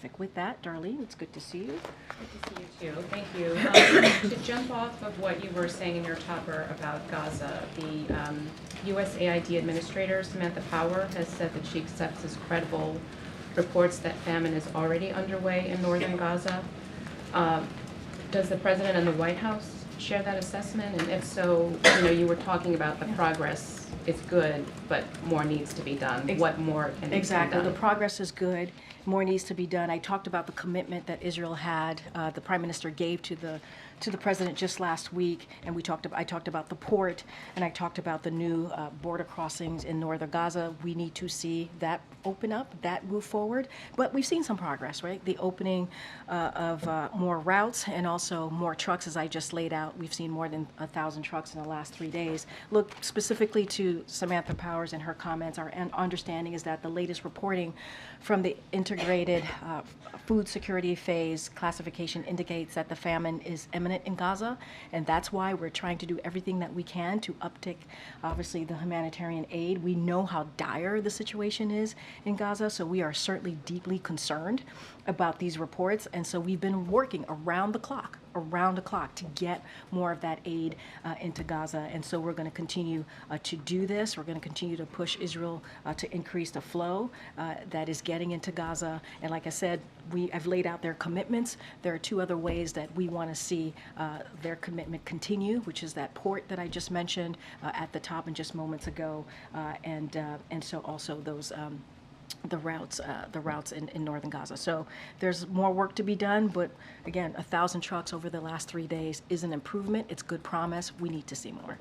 specific. With that, Darlene, it's good to see you. Good to see you too. Thank you. To jump off of what you were saying in your topper about Gaza, the USAID Administrator, Samantha Power, has said that she accepts as credible reports that famine is already underway in northern Gaza. Does the President and the White House share that assessment? And if so, you were talking about the progress is good, but more needs to be done. What more can be Exactly. done? The progress is good. More needs to be done. I talked about the commitment that Israel had, the Prime Minister gave to the President just last week, and I talked about the port, and I talked about the new border crossings in northern Gaza. We need to see that open up, that move forward. But we've seen some progress, right? The opening of more routes and also more trucks, as I just laid out. We've seen more than 1,000 trucks in the last 3 days. Look specifically to Samantha Powers and her comments. Our understanding is that the latest reporting from the integrated food security phase classification indicates that the famine is imminent in Gaza, and that's why we're trying to do everything that we can to uptick, obviously, the humanitarian aid. We know how dire the situation is in Gaza, so we are certainly deeply concerned about these reports, and so we've been working around the clock to get more of that aid into Gaza. And so we're going to continue to do this. We're going to continue to push Israel to increase the flow that is getting into Gaza. And like I said, I've laid out their commitments. There are 2 other ways that we want to see their commitment continue, which is that port that I just mentioned at the top and just moments ago, and so also those the routes in northern Gaza. So there's more work to be done, but again, 1,000 trucks over the last 3 days is an improvement. It's good promise. We need to see more.